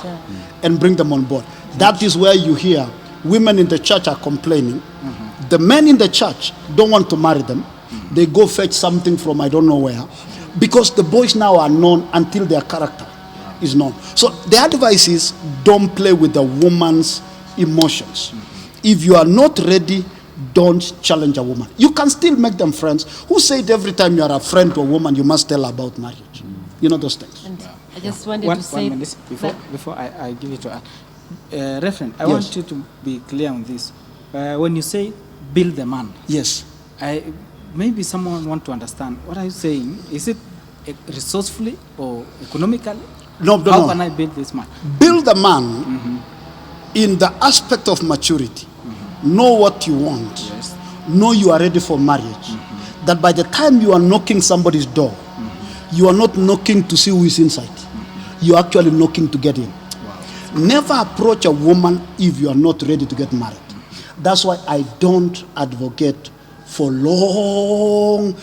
[SPEAKER 1] and bring them on board. That is where you hear women in the church are complaining. The men in the church don't want to marry them. They go fetch something from I don't know where, because the boys now are known until their character is known. So the advice is, don't play with the woman's emotions. If you are not ready, don't challenge a woman. You can still make them friends. Who said every time you are a friend to a woman, you must tell her about marriage? You know those things.
[SPEAKER 3] And I just wanted to say...
[SPEAKER 2] 1 minute before I give it to her. Reverend, I want you to be clear on this. When you say build the man,
[SPEAKER 1] yes,
[SPEAKER 2] maybe someone want to understand. What are you saying? Is it resourcefully or economically?
[SPEAKER 1] No.
[SPEAKER 2] How can I build this man?
[SPEAKER 1] Build the man in the aspect of maturity. Know what you want.
[SPEAKER 2] Yes.
[SPEAKER 1] Know you are ready for marriage. That by the time you are knocking somebody's door, you are not knocking to see who is inside. You are actually knocking to get in.
[SPEAKER 2] Wow.
[SPEAKER 1] Never approach a woman if you are not ready to get married. That's why I don't advocate for long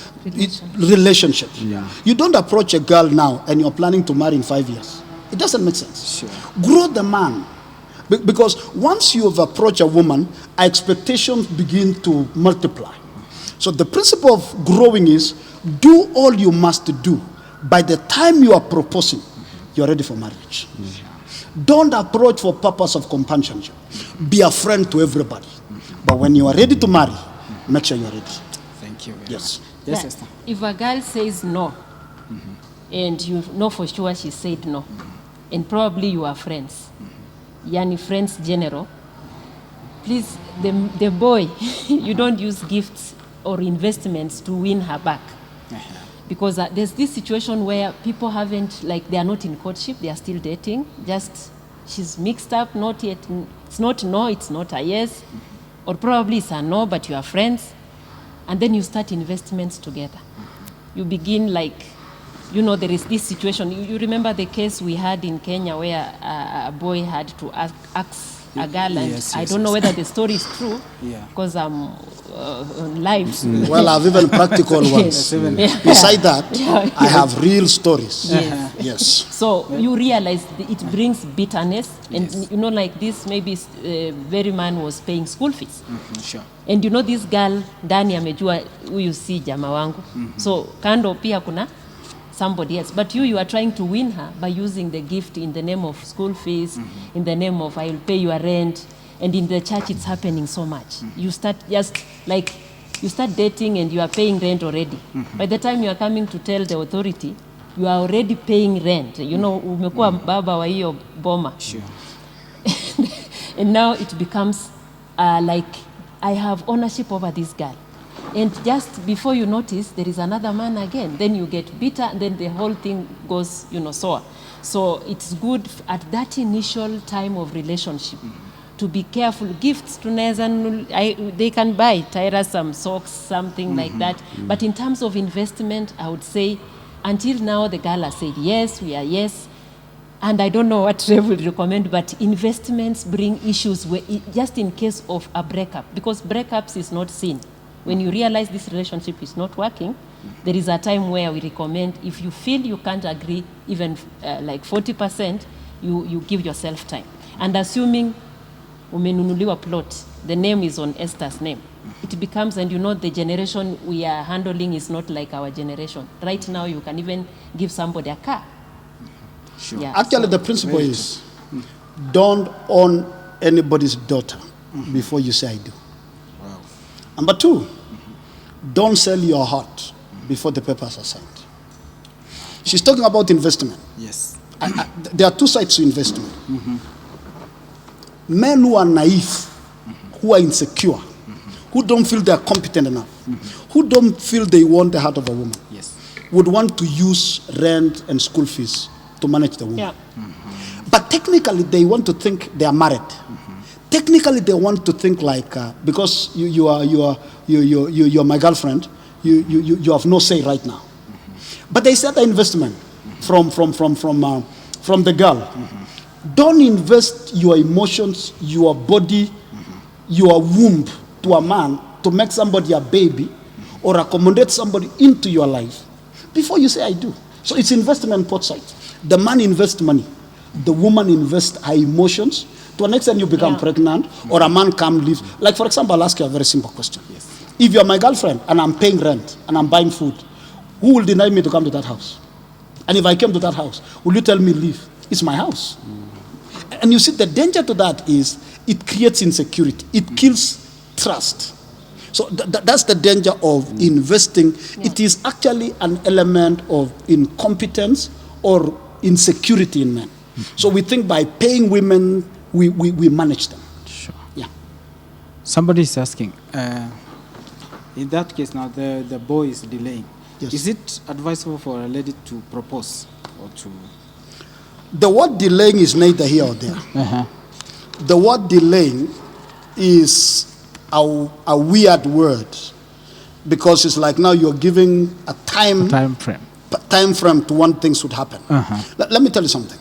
[SPEAKER 1] relationships. You don't approach a girl now and you're planning to marry in 5 years. It doesn't make sense. Grow the man. Because once you have approached a woman, expectations begin to multiply. So the principle of growing is, do all you must do. By the time you are proposing, you're ready for marriage. Don't approach for purpose of companionship. Be a friend to everybody. But when you are ready to marry, make sure you're ready.
[SPEAKER 2] Thank you very
[SPEAKER 1] Yes.
[SPEAKER 2] much. Yes, Esther.
[SPEAKER 3] If a girl says no, and you know for sure she said no, and probably you are friends, yani friends general, please, the boy, you don't use gifts or investments to win her back. Because there's this situation where people haven't, like, they are not in courtship, they are still dating, just she's mixed up, not yet, it's not no, it's not a yes, or probably it's a no, but you are friends, and then you start investments together. You begin, like, you know, there is this situation. You remember the case we had in Kenya where a boy had to ask a girl, and
[SPEAKER 2] Yes,
[SPEAKER 3] I
[SPEAKER 2] yes,
[SPEAKER 3] don't know
[SPEAKER 2] yes.
[SPEAKER 3] whether the story is true,
[SPEAKER 2] Yeah.
[SPEAKER 3] because I'm on live.
[SPEAKER 1] Well, I've even practical ones.
[SPEAKER 3] Yeah.
[SPEAKER 1] Beside that,
[SPEAKER 3] Yeah.
[SPEAKER 1] I have real stories.
[SPEAKER 3] Yes.
[SPEAKER 1] Yes.
[SPEAKER 3] So you realize it brings bitterness, and
[SPEAKER 2] Yes.
[SPEAKER 3] you know, like this, maybe very man was paying school fees.
[SPEAKER 2] Sure.
[SPEAKER 3] And you know, this girl ndani amejua huyu si jamaa wangu. So kando pia kuna somebody else, but you are trying to win her by using the gift in the name of school fees, in the name of I will pay your rent, and in the church it's happening so much. You start just like you start dating and you are paying rent already. By the time you are coming to tell the authority, you are already paying rent. You know, umekuwa baba wa hiyo boma.
[SPEAKER 2] Sure.
[SPEAKER 3] And now it becomes like I have ownership over this girl. And just before you notice, there is another man again. Then you get bitter, and then the whole thing goes, sour. So it's good at that initial time of relationship to be careful. Gifts, they can buy, Tyra some socks, something like that. But in terms of investment, I would say, until now, the girl has said, yes, we are yes. And I don't know what Rev will recommend, but investments bring issues just in case of a breakup, because breakups is not sin. When you realize this relationship is not working, there is a time where we recommend, if you feel you can't agree even like 40%, you give yourself time. And assuming umenunuliwa plot, the name is on Esther's name, it becomes, and the generation we are handling is not like our generation. Right now, you can even give somebody a car.
[SPEAKER 2] Sure.
[SPEAKER 3] Yeah,
[SPEAKER 1] Actually,
[SPEAKER 3] so-
[SPEAKER 1] the principle is don't own anybody's daughter before you say I do.
[SPEAKER 2] Wow.
[SPEAKER 1] Number two, don't sell your heart before the papers are signed. She's talking about investment.
[SPEAKER 2] Yes.
[SPEAKER 1] There are two sides to investment. Men who are naive, who are insecure, who don't feel they are competent enough, who don't feel they want the heart of a woman,
[SPEAKER 2] Yes.
[SPEAKER 1] would want to use rent and school fees to manage the woman.
[SPEAKER 3] Yeah.
[SPEAKER 1] But technically, they want to think they are married. Technically, they want to think like because you are my girlfriend, you have no say right now. But they set the investment from the girl. Don't invest your emotions, your body, your womb to a man to make somebody a baby or accommodate somebody into your life before you say I do. So it's investment both sides. The man invests money, the woman invests her emotions. To an extent, you become pregnant, or a man come live. Like, for example, I'll ask you a very simple question.
[SPEAKER 2] Yes.
[SPEAKER 1] If you're my girlfriend and I'm paying rent and I'm buying food, who will deny me to come to that house? And if I came to that house, will you tell me leave? It's my house. And you see, the danger to that is it creates insecurity. It kills trust. So that's the danger of investing.
[SPEAKER 3] Yeah.
[SPEAKER 1] It is actually an element of incompetence or insecurity in men. So we think by paying women, we manage them.
[SPEAKER 2] Sure.
[SPEAKER 1] Yeah.
[SPEAKER 2] Somebody is asking, in that case now the boy is delaying.
[SPEAKER 1] Yes.
[SPEAKER 2] Is it advisable for a lady to propose or to?
[SPEAKER 1] The word delaying is neither here or there. The word delaying is a weird word because it's like now you're giving a time frame to when things would happen. Let me tell you something.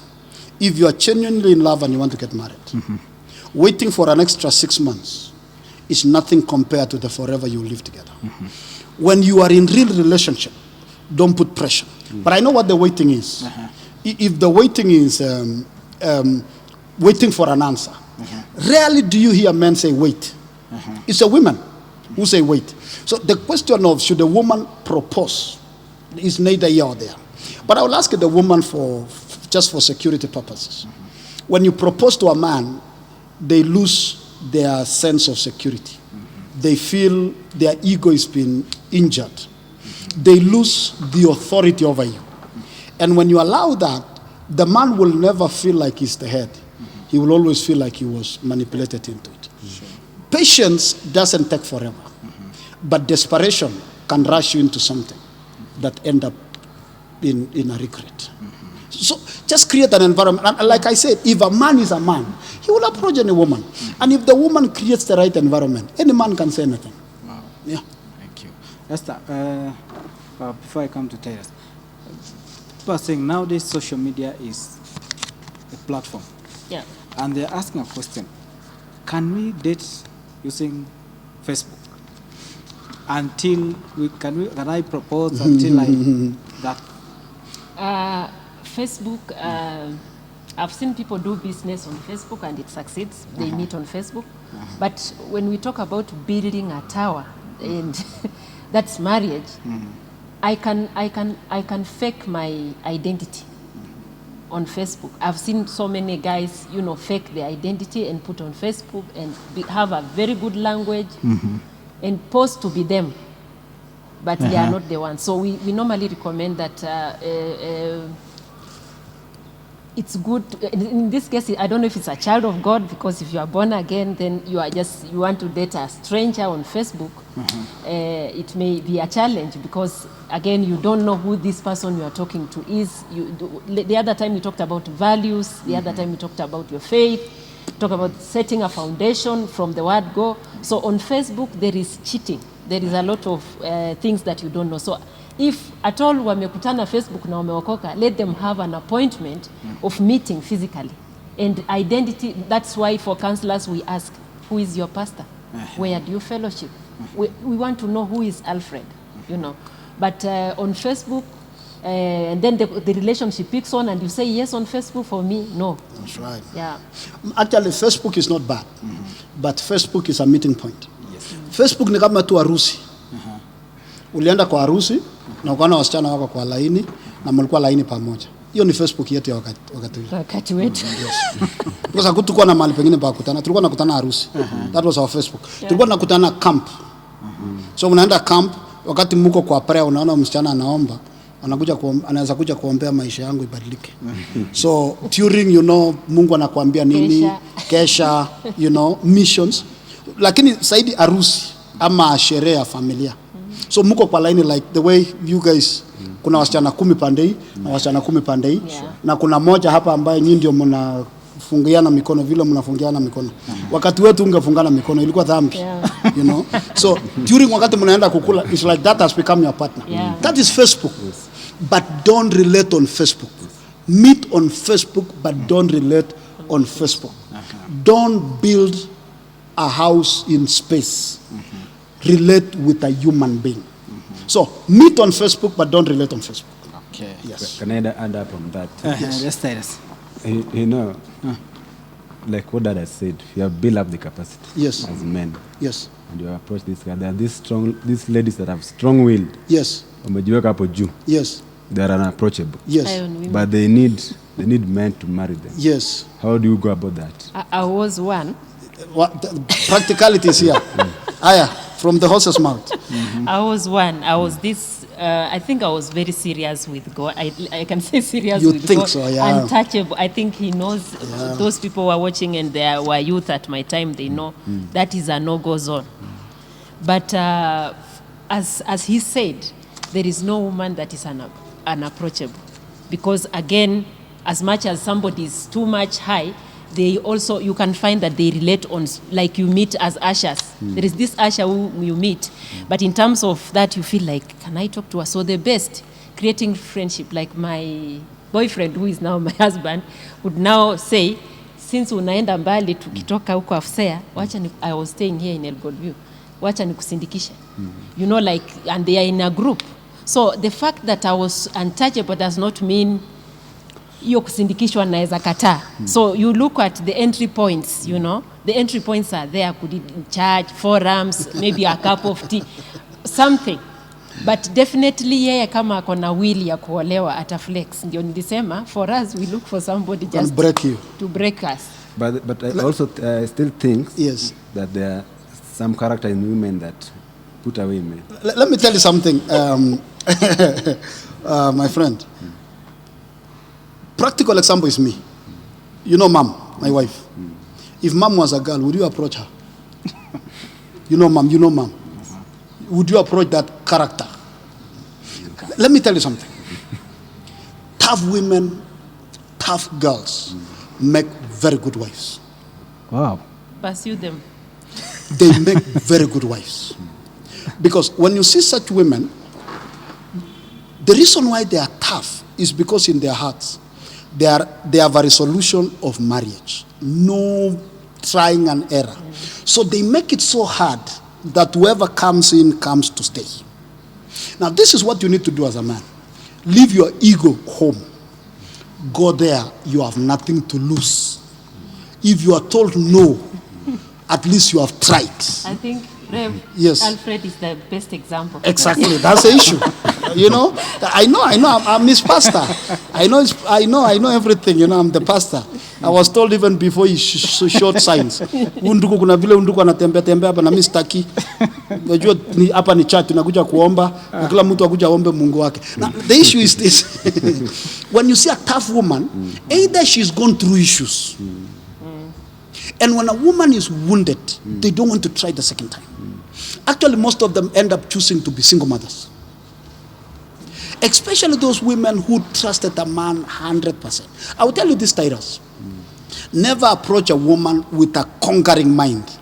[SPEAKER 1] If you are genuinely in love and you want to get married, waiting for an extra 6 months is nothing compared to the forever you live together. When you are in real relationship, don't put pressure. But I know what the waiting is. If the waiting is waiting for an answer, rarely do you hear men say wait. It's a women who say wait. So the question of should a woman propose is neither here or there. But I will ask the woman just for security purposes. When you propose to a man, they lose their sense of security. They feel their ego is being injured. They lose the authority over you. And when you allow that, the man will never feel like he's the head. He will always feel like he was manipulated into it. Patience doesn't take forever. But desperation can rush you into something that end up in a regret. So just create an environment. And like I said, if a man is a man, he will approach any woman. And if the woman creates the right environment, any man can say anything.
[SPEAKER 2] Wow.
[SPEAKER 1] Yeah.
[SPEAKER 2] Thank you. Esther, before I come to Tyrus, people are saying nowadays social media is a platform.
[SPEAKER 3] Yeah.
[SPEAKER 2] And they're asking a question. can we date using Facebook? Until can I propose until that?
[SPEAKER 3] Facebook, I've seen people do business on Facebook and it succeeds. They meet on Facebook. But when we talk about building a tower, and that's marriage, I can fake my identity on Facebook. I've seen so many guys, fake their identity and put on Facebook and have a very good language and post to be them, but they are not the ones. So we normally recommend that it's good. In this case, I don't know if it's a child of God, because if you are born again, then you want to date a stranger on Facebook. It may be a challenge because, again, you don't know who this person you are talking to is. The other time you talked about values. The other time you talked about your faith. Talk about setting a foundation from the word go. So on Facebook, there is cheating. There is a lot of things that you don't know. So if at all wamekutana Facebook na wameokoka, let them have an appointment of meeting physically. And identity, that's why for counselors we ask, who is your pastor? Where do you fellowship? We want to know who is Alfred, But on Facebook, and then the relationship picks on and you say yes on Facebook. For me, no.
[SPEAKER 1] That's right.
[SPEAKER 3] Yeah.
[SPEAKER 1] Actually, Facebook is not bad, but Facebook is a meeting point. Yes. Facebook ni kama tu harusi. Ulienda kwa harusi na ukaona wasichana wako kwa laini na mlikuwa laini pamoja. Hiyo ni Facebook yetu ya wakati
[SPEAKER 3] wetu.
[SPEAKER 1] Yes. Because hakutukua na mahali pengine pa kukutana. Tulikuwa nakutana harusi. That was our Facebook. Tulikuwa nakutana camp. So unaenda camp, wakati mko kwa prayer, unaona msichana anaomba, anaweza kuja kuombea maisha yangu ibadilike. So during, Mungu anakuambia nini, kesha, missions. Lakini zaidi harusi ama sherehe ya familia. So mko kwa line like the way you guys, kuna wasichana 10 pande hii na wasichana 10 pande hii, na kuna moja hapa ambaye nyinyi ndio mnafungiana mikono vile mnafungiana mikono. Wakati wetu ungefungana mikono ilikuwa dhambi. So during wakati mnaenda kukula, it's like that has become your partner. That is Facebook. But don't relate on Facebook. Meet on Facebook, but don't relate on Facebook. Don't build a house in space. Relate with a human being. So meet on Facebook, but don't relate on Facebook.
[SPEAKER 2] Okay.
[SPEAKER 1] Yes.
[SPEAKER 4] Can I add up on that?
[SPEAKER 2] Yes. Just tell us.
[SPEAKER 4] Like what Dad has said, you have built up the capacity.
[SPEAKER 1] Yes.
[SPEAKER 4] As men.
[SPEAKER 1] Yes.
[SPEAKER 4] And you approach this guy. There are these ladies that have strong-willed.
[SPEAKER 1] Yes.
[SPEAKER 4] Wamejiweka hapo juu.
[SPEAKER 1] Yes.
[SPEAKER 4] They are unapproachable.
[SPEAKER 1] Yes.
[SPEAKER 4] But they need men to marry them.
[SPEAKER 1] Yes.
[SPEAKER 4] How do you go about that?
[SPEAKER 3] I was one.
[SPEAKER 1] Practicality is here. Aya, from the horse's mouth.
[SPEAKER 3] I was one. I was this. I think I was very serious with God. I can say serious
[SPEAKER 1] you
[SPEAKER 3] with
[SPEAKER 1] think
[SPEAKER 3] God.
[SPEAKER 1] So, yeah.
[SPEAKER 3] Untouchable. I think He knows. Those people who are watching and they were youth at my time. They know that is a no-go zone. But as He said, there is no woman that is unapproachable, because again, as much as somebody is too much high, they also, you can find that they relate on, like you meet as ushers. There is this usher who you meet, but in terms of that, you feel like, can I talk to her? So the best, creating friendship, like my boyfriend, who is now my husband, would now say, since unaenda mbali tukitoka huko Afsea, I was staying here in Elgood, wacha nikusindikishe. And they are in a group. So the fact that I was untouchable does not mean hiyo kusindikishwa naweza kataa. So you look at the entry points, The entry points are there. Could it charge 4 rams, maybe a cup of tea, something. But definitely yeye kama ako na will ya kuolewa ataflex. Ndio nilisema, for us we look for somebody just to break us.
[SPEAKER 4] But I also still think
[SPEAKER 1] that
[SPEAKER 4] there are some character in women that put away men.
[SPEAKER 1] Let me tell you something, my friend. Practical example is me. Mom, my wife. If Mom was a girl, would you approach her? Mom. Would you approach that character? Let me tell you something. Tough women, tough girls make very good wives.
[SPEAKER 2] Wow.
[SPEAKER 3] Pursue them.
[SPEAKER 1] They make very good wives. Because when you see such women, the reason why they are tough is because in their hearts, they have a resolution of marriage. No trying and error. So they make it so hard that whoever comes in comes to stay. Now, this is what you need to do as a man. Leave your ego home. Go there, you have nothing to lose. If you are told no, at least you have tried.
[SPEAKER 3] I think Rev
[SPEAKER 1] Yes.
[SPEAKER 3] Alfred is the best example.
[SPEAKER 1] Exactly, that's the issue. You know, I know, I'm his pastor. I know everything. You know, I'm the pastor. I was told even before he showed signs. Unduku kuna vile unduku anatembea tembea hapa na mimi sitaki. Unajua hapa ni church tunakuja kuomba na kila mtu akuja aombe Mungu wake. Now the issue is this. When you see a tough woman, either she's gone through issues. And when a woman is wounded, they don't want to try the second time. Actually, most of them end up choosing to be single mothers. Especially those women who trusted a man 100%. I will tell you this, Tyrus. Never approach a woman with a conquering mind.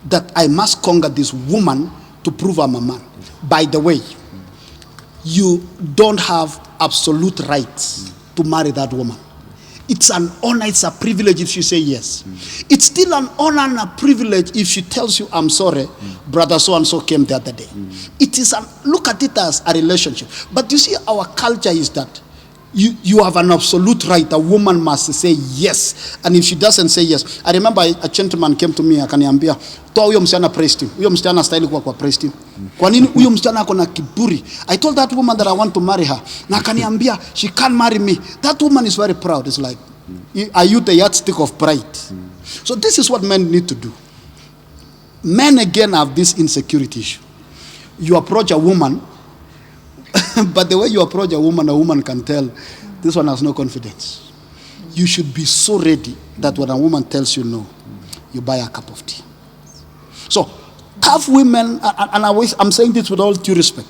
[SPEAKER 1] That I must conquer this woman to prove I'm a man. By the way, you don't have absolute rights to marry that woman. It's an honor, it's a privilege if she say yes. It's still an honor and a privilege if she tells you, I'm sorry, brother so-and-so came the other day. It is, look at it as a relationship. But you see, our culture is that you have an absolute right. A woman must say yes. And if she doesn't say yes, I remember a gentleman came to me, akaniambia, toa huyo msichana praise team. Huyo msichana style kwa praise team. Kwa nini huyo msichana ako na kiburi? I told that woman that I want to marry her. Na akaniambia, she can't marry me. That woman is very proud. It's like, are you the yardstick of pride? So this is what men need to do. Men again have this insecurity issue. You approach a woman, but the way you approach a woman can tell this one has no confidence. You should be so ready that when a woman tells you no, you buy a cup of tea. So, tough women, and I'm saying this with all due respect,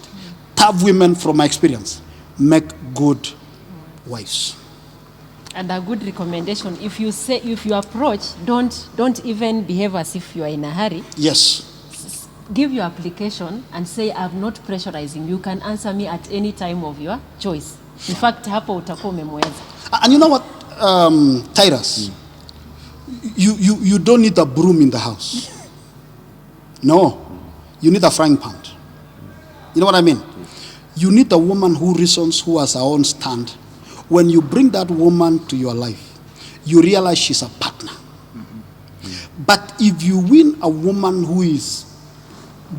[SPEAKER 1] tough women from my experience make good wives.
[SPEAKER 3] And a good recommendation, if you approach, don't even behave as if you are in a hurry.
[SPEAKER 1] Yes.
[SPEAKER 3] Give your application and say, I'm not pressurizing. You can answer me at any time of your choice. In fact, hapo utakuwa umemweza.
[SPEAKER 1] And you know what, Tyrus? You don't need a broom in the house. No. You need a frying pan. You know what I mean? You need a woman who reasons, who has her own stand. When you bring that woman to your life, you realize she's a partner. But if you win a woman who is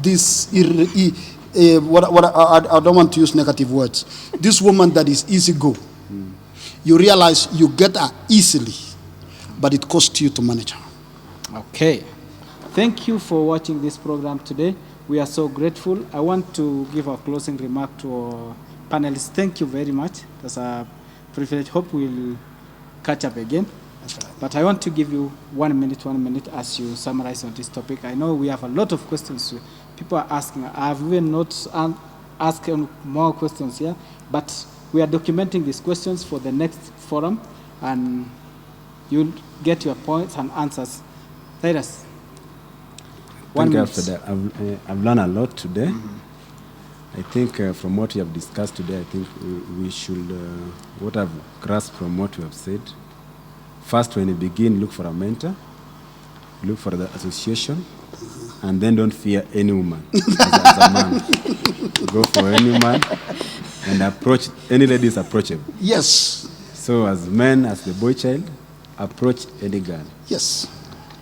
[SPEAKER 1] this, I don't want to use negative words, this woman that is easy go, you realize you get her easily, but it costs you to manage her.
[SPEAKER 2] Okay. Thank you for watching this program today. We are so grateful. I want to give a closing remark to our panelists. Thank you very much. That's a privilege. Hope we'll catch up again. But I want to give you 1 minute as you summarize on this topic. I know we have a lot of questions. People are asking. I have even not asked more questions here, but we are documenting these questions for the next forum, and you'll get your points and answers. Tyrus.
[SPEAKER 4] Thank you, Alfred. I've learned a lot today. I think from what you have discussed today, I think we should, what I've grasped from what you have said, first when you begin, look for a mentor, look for the association, and then don't fear any woman as a man. Go for any man and approach, any lady is approachable.
[SPEAKER 1] Yes.
[SPEAKER 4] So as men, as the boy child, approach any girl.
[SPEAKER 1] Yes.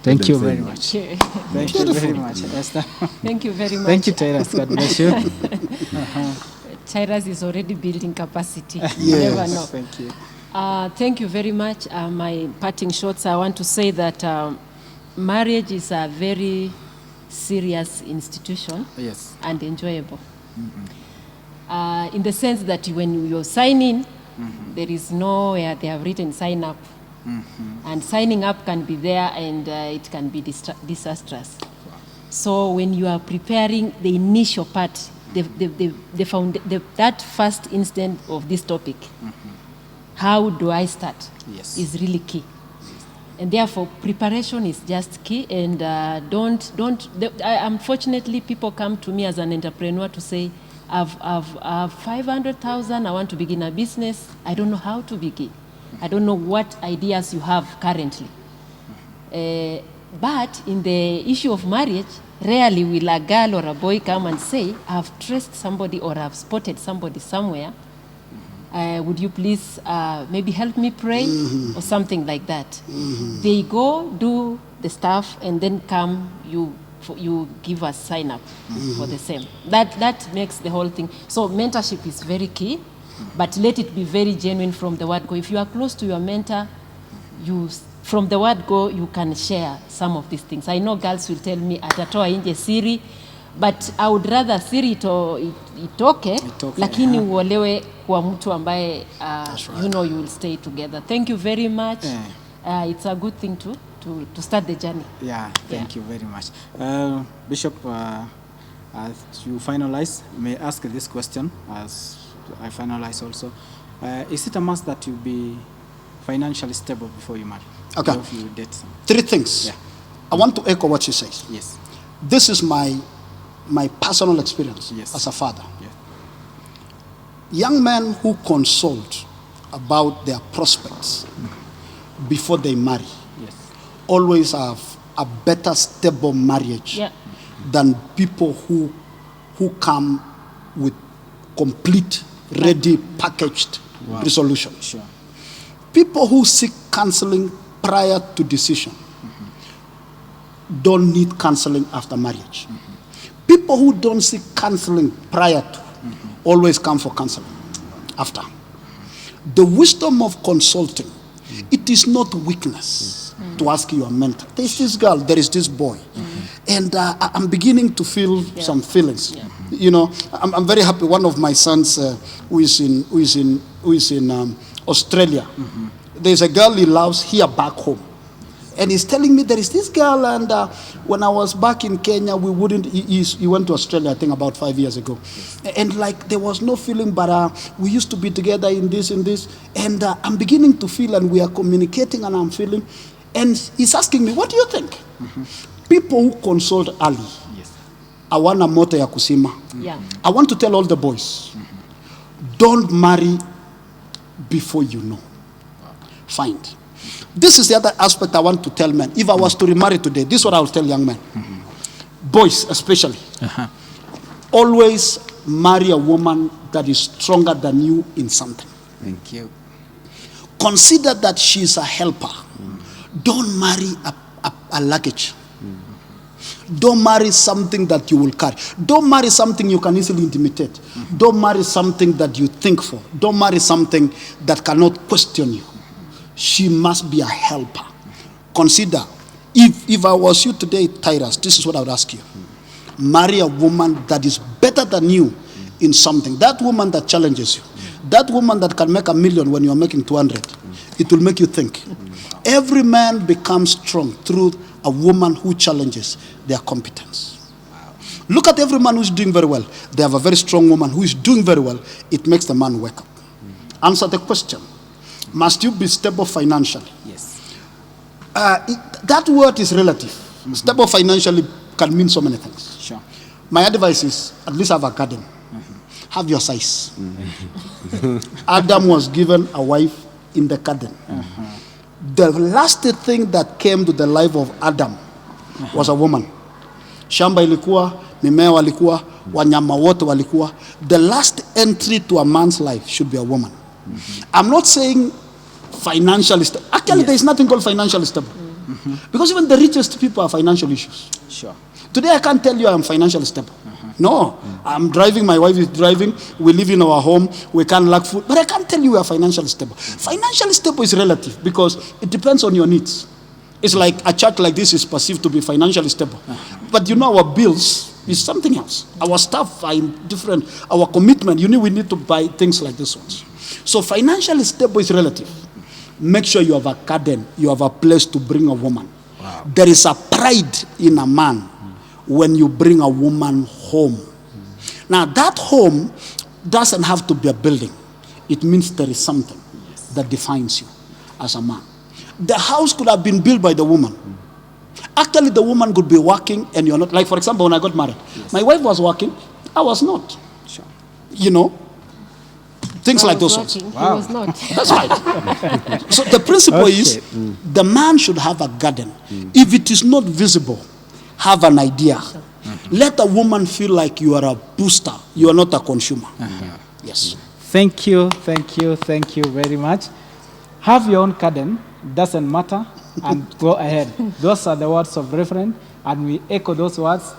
[SPEAKER 2] Thank you very much.
[SPEAKER 3] Thank
[SPEAKER 2] Thank you very much, Esther.
[SPEAKER 3] Thank you very much.
[SPEAKER 2] Thank you, Tyrus. God bless you.
[SPEAKER 3] Tyrus is already building capacity. You
[SPEAKER 1] Yes.
[SPEAKER 3] never know.
[SPEAKER 2] Thank you.
[SPEAKER 3] Thank you very much. My parting shots, I want to say that marriage is a very serious institution
[SPEAKER 2] Yes.
[SPEAKER 3] and enjoyable. In the sense that when you sign in, there is nowhere they have written sign up. And signing up can be there and it can be disastrous. So when you are preparing the initial part, that first instant of this topic, how do I start,
[SPEAKER 2] Yes.
[SPEAKER 3] is really key. And therefore, preparation is just key. And unfortunately, people come to me as an entrepreneur to say, I've 500,000, I want to begin a business. I don't know how to begin. I don't know what ideas you have currently. But in the issue of marriage, rarely will a girl or a boy come and say, I've traced somebody or I've spotted somebody somewhere. Would you please maybe help me pray or something like that? They go, do the stuff, and then come, you give us sign up for the same. That makes the whole thing. So mentorship is very key, but let it be very genuine from the word go. If you are close to your mentor, from the word go, you can share some of these things. I know girls will tell me, atatoa inje siri, but I would rather siri itoke, lakini uolewe kwa mtu ambaye, you know, you will stay together. Thank you very much. It's a good thing to start the journey.
[SPEAKER 2] Thank you very much. Bishop, as you finalize, may I ask this question as I finalize also. Is it a must that you be financially stable before you marry?
[SPEAKER 1] Okay.
[SPEAKER 2] Or if you date someone? 3 things.
[SPEAKER 1] I want to echo what she says.
[SPEAKER 2] Yes.
[SPEAKER 1] This is my personal experience as a father. Young men who consult about their prospects before they marry always have a better stable marriage than people who come with complete, ready, packaged resolution.
[SPEAKER 2] Sure.
[SPEAKER 1] People who seek counseling prior to decision don't need counseling after marriage. People who don't seek counseling prior to always come for counseling after. The wisdom of consulting, it is not weakness to ask your mentor. There is this girl, there is this boy, and I'm beginning to feel some feelings. You know, I'm very happy. One of my sons who is in Australia, there's a girl he loves here back home. And he's telling me there is this girl, and when I was back in Kenya, we wouldn't, he went to Australia, I think about 5 years ago. And like there was no feeling, but we used to be together in this and this. And I'm beginning to feel, and we are communicating, and I'm feeling. And he's asking me, what do you think? People who consult early, awana moto ya kusima. I want to tell all the boys, don't marry before you know. Find. This is the other aspect I want to tell men. If I was to remarry today, this is what I will tell young men. Boys especially. Always marry a woman that is stronger than you in something.
[SPEAKER 2] Thank you.
[SPEAKER 1] Consider that she is a helper. Don't marry a luggage. Don't marry something that you will carry. Don't marry something you can easily intimidate. Don't marry something that you think for. Don't marry something that cannot question you. She must be a helper. Consider, if I was you today, Tyrus, this is what I would ask you. Marry a woman that is better than you in something. That woman that challenges you. That woman that can make $1 million when you are making 200. It will make you think. Every man becomes strong through a woman who challenges their competence. Look at every man who is doing very well. They have a very strong woman who is doing very well. It makes the man wake up. Answer the question. Must you be stable financially?
[SPEAKER 2] Yes.
[SPEAKER 1] That word is relative. Stable financially can mean so many things.
[SPEAKER 2] Sure.
[SPEAKER 1] My advice is, at least have a garden. Have your size. Adam was given a wife in the garden. The last thing that came to the life of Adam was a woman. Shamba ilikuwa, mimea walikuwa, wanyama wote walikuwa. The last entry to a man's life should be a woman. I'm not saying financially stable. Actually, there is nothing called financially stable. Because even the richest people have financial issues.
[SPEAKER 2] Sure.
[SPEAKER 1] Today I can't tell you I'm financially stable. No, I'm driving, my wife is driving, we live in our home, we can't lack food. But I can't tell you we are financially stable. Financially stable is relative because it depends on your needs. It's like a church like this is perceived to be financially stable. But you know our bills is something else. Our staff are different. Our commitment, we need to buy things like this ones. So financially stable is relative. Make sure you have a garden, you have a place to bring a woman. Wow. There is a pride in a man when you bring a woman home. Now that home doesn't have to be a building. It means there is something that defines you as a man. The house could have been built by the woman. Actually, the woman could be working and you're not. Like, for example, when I got married, my wife was working, I was not.
[SPEAKER 2] Sure.
[SPEAKER 1] Things
[SPEAKER 3] I
[SPEAKER 1] like
[SPEAKER 3] was
[SPEAKER 1] those ones.
[SPEAKER 3] working. He was not.
[SPEAKER 1] That's right. So the principle is the man should have a garden. If it is not visible, have an idea. Let a woman feel like you are a booster. You are not a consumer. Yes.
[SPEAKER 2] Thank you very much. Have your own garden, doesn't matter, and go ahead. Those are the words of reference, and we echo those words.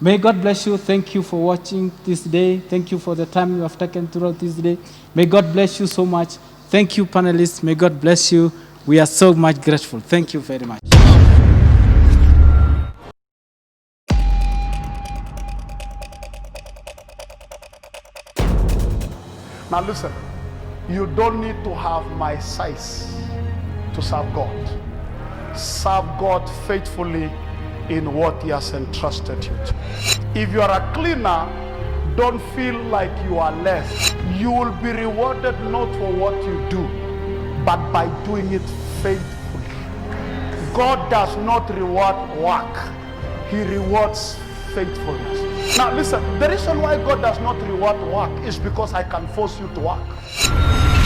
[SPEAKER 2] May God bless you. Thank you for watching this day. Thank you for the time you have taken throughout this day. May God bless you so much. Thank you, panelists. May God bless you. We are so much grateful. Thank you very much.
[SPEAKER 1] Now listen, you don't need to have my size to serve God. Serve God faithfully in what He has entrusted you to. If you are a cleaner, don't feel like you are less. You will be rewarded not for what you do, but by doing it faithfully. God does not reward work. He rewards faithfulness. Now listen, the reason why God does not reward work is because I can force you to work.